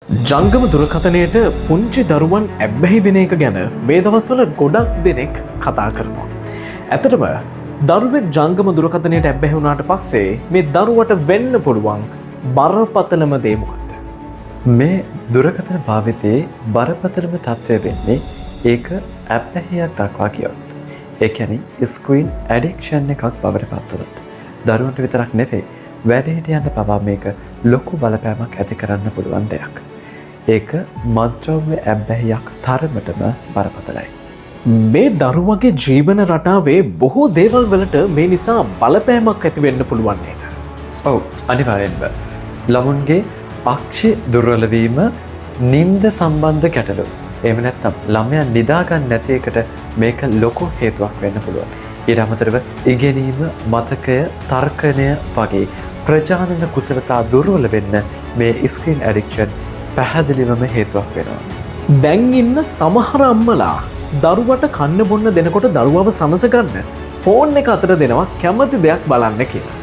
ජංගම දුරකථනයට පුංචි දරුවන් ඇබ්බැහි වෙන එක ගැන මේ දවස්වල ගොඩක් දෙනෙක් කතා කරනවා. ඇත්තටම දරුවෙක් ජංගම දුරකථනයට ඇබ්බැහි වුණාට පස්සේ මේ දරුවට වෙන්න පුළුවන් බරපතලම දේ මොකක්ද? මේ දුරකථන භාවිතයේ බරපතලම තත්ත්වය වෙන්නේ ඒක ඇබ්බැහියක් දක්වා ගියොත්. ඒ කියන්නේ ස්ක්‍රීන් ඇඩික්ෂන් එකක් බවට පත් වුණොත්. දරුවන්ට විතරක් නෙවෙයි වැඩිහිටියන්ට පවා මේක ලොකු බලපෑමක් ඇති කරන්න පුළුවන් දෙයක්. ඒක මත්ද්‍රව්‍ය ඇබ්බැහියක් තරමටම බරපතලයි. මේ දරුවගේ ජීවන රටාවේ බොහෝ දේවල් වලට මේ නිසා බලපෑමක් ඇති වෙන්න පුළුවන් නේද? ඔව් අනිවාර්යෙන්ම. ළමුන්ගේ අක්ෂි දුර්වල වීම, නිින්ද සම්බන්ධ ගැටලු. එහෙම නැත්නම් ළමයා නිදා ගන්න නැති එකට මේක ලොකු හේතුවක් වෙන්න පුළුවන්. ඊට අමතරව ඉගෙනීම, මතකය, තර්කණය වගේ ප්‍රජානන කුසලතා දුර්වල වෙන්න මේ ස්ක්‍රීන් ඇඩික්ෂන් පැහැදිලිවම හේතුවක් වෙනවා. දැන් ඉන්න සමහර අම්මලා දරුවට කන්න බොන්න දෙනකොට දරුවව සනස ගන්න ෆෝන් එක අතට දෙනවා කැමති දෙයක් බලන්න කියලා.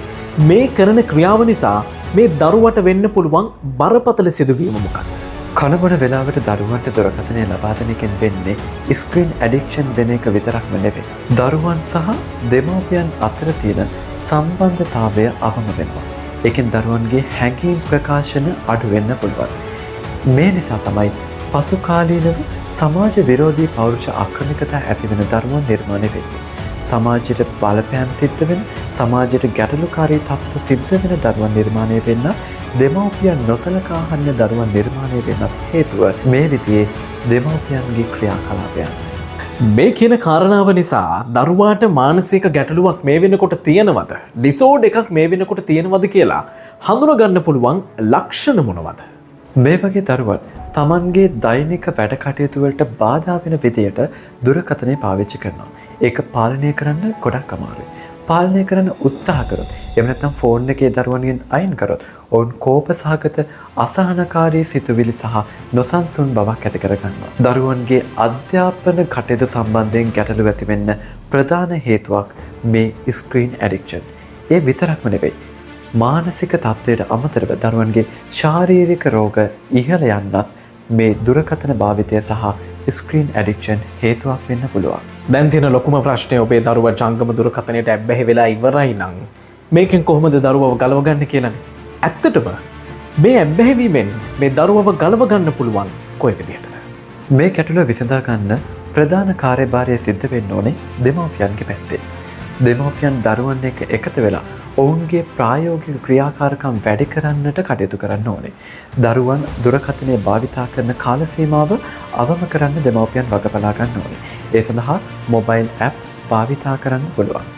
මේ කරන ක්‍රියාව නිසා මේ දරුවට වෙන්න පුළුවන් බරපතල සිදුවීම මොකක්ද? කනබොන වෙලාවට දරුවන්ට දුරකථනය ලබා දෙන එකෙන් වෙන්නේ ස්ක්‍රීන් ඇඩික්ෂන් වෙන එක විතරක්ම නෙවෙයි. දරුවන් සහ දෙමව්පියන් අතර තියෙන සම්බන්ධතාවය අවම වෙනවා. ඒකෙන් දරුවන්ගේ හැඟීම් ප්‍රකාශන අඩු වෙන්න පුළුවන්. මේ නිසා තමයි පසු කාලීනව සමාජ විරෝධී පෞරුෂ ආක්‍රමිකතා ඇති වෙන දරුවන් නිර්මාණය වෙන්නේ. සමාජයට බලපෑම් සිද්ධ වෙන, සමාජයට ගැටලුකාරී තත්ත්ව සිද්ධ වෙන දරුවන් නිර්මාණය වෙන්න, දෙමව්පියන් නොසලකා හරින දරුවන් නිර්මාණය වෙන්නත් හේතුව මේ විදිහේ දෙමව්පියන්ගේ ක්‍රියාකලාපයන්. මේ කියන කාරණාව නිසා දරුවාට මානසික ගැටලුවක් මේ වෙනකොට තියෙනවද? ඩිසෝඩ් එකක් මේ වෙනකොට තියෙනවද කියලා හඳුනා ගන්න පුළුවන් ලක්ෂණ මොනවද? මේ වගේ දරුවන් තමන්ගේ දෛනික වැඩ කටයුතු වලට බාධා වෙන විදියට දුරකථනය පාවිච්චි කරනවා. ඒක පාලනය කරන්න ගොඩක් අමාරුයි. පාලනය කරන්න උත්සාහ කරොත්, එහෙම නැත්නම් ෆෝන් එකේ දරුවන්ගෙන් අයින් කරොත්, ඔවුන් කෝප සහගත අසහනකාරී සිතුවිලි සහ නොසන්සුන් බවක් ඇති කර ගන්නවා. දරුවන්ගේ අධ්‍යාපන කටයුතු සම්බන්ධයෙන් ගැටලු ඇති වෙන්න ප්‍රධාන හේතුවක් මේ ස්ක්‍රීන් ඇඩික්ෂන්. ඒ විතරක්ම නෙවෙයි. මානසික තත්ත්වයට අමතරව දරුවන්ගේ ශාරීරික රෝග ඉහළ යන්නත් මේ දුරකථන භාවිතය සහ ස්ක්‍රීන් ඇඩික්ෂන් හේතුවක් වෙන්න පුළුවන්. දැන් තියෙන ලොකුම ප්‍රශ්නය ඔබේ දරුවා ජංගම දුරකථනයට ඇබ්බැහි වෙලා ඉවරයි නම් මේකෙන් කොහොමද දරුවව ගලව ගන්න කියලානේ. ඇත්තටම මේ ඇබ්බැහි වීමෙන් මේ දරුවව ගලව ගන්න පුළුවන් කොයි විදිහටද? මේ ගැටලුව විසඳා ගන්න ප්‍රධාන කාර්යභාරය සිද්ධ වෙන්න ඕනේ දෙමව්පියන්ගේ පැත්තේ. දෙමව්පියන් දරුවන් එක්ක එකතු වෙලා ඔවුන්ගේ ප්‍රායෝගික ක්‍රියාකාරකම් වැඩි කරන්නට කටයුතු කරන්න ඕනේ. දරුවන් දුරකථනය භාවිතා කරන කාල සීමාව අවම කරන්න දෙමව්පියන් වග බලා ගන්න ඕනේ. ඒ සඳහා මොබයිල් ඇප් භාවිතා කරන්න පුළුවන්.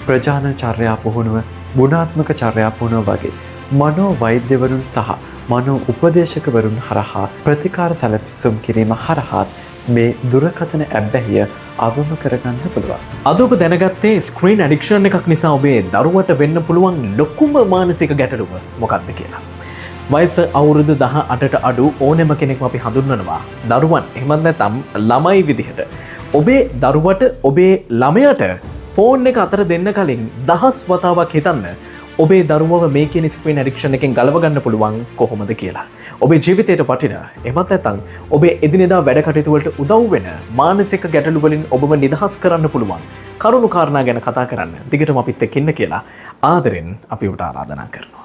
ප්‍රජාන චර්යා පුහුණුව, ගුණාත්මක චර්යා පුහුණුව වගේ මනෝ වෛද්‍යවරුන් සහ මනෝ උපදේශකවරුන් හරහා ප්‍රතිකාර සැලසුම් කිරීම හරහා මේ දුරකථන ඇබ්බැහිය අවම කරගන්න පුළුවන්. අද ඔබ දැනගත්තේ ස්ක්‍රීන් ඇඩික්ෂන් එකක් නිසා ඔබේ දරුවට වෙන්න පුළුවන් ලොකුම මානසික ගැටලුව මොකක්ද කියලා. වයස අවුරුදු 18ට අඩු ඕනෑම කෙනෙක්ව අපි හඳුන්වනවා දරුවන් එහෙමත් නැත්නම් ළමයි විදිහට. ඔබේ දරුවට, ඔබේ ළමයාට ෆෝන් එක අතර දෙන්න කලින් 10 වතාවක් හිතන්න ඔබේ දරුවව මේ කියන ස්ක්‍රීන් ඇඩික්ෂන් එකෙන් ගලව ගන්න පුළුවන් කොහොමද කියලා. ඔබේ ජීවිතයට වටින, එහෙමත් නැත්නම් ඔබේ එදිනෙදා වැඩ කටයුතු වලට උදව් වෙන මානසික ගැටලු වලින් ඔබව නිදහස් කරන්න පුළුවන් කරුණු කාරණා ගැන කතා කරන්න දිගටම අපිත් එක්ක ඉන්න කියලා ආදරෙන් අපි උට ආරාධනා කරනවා.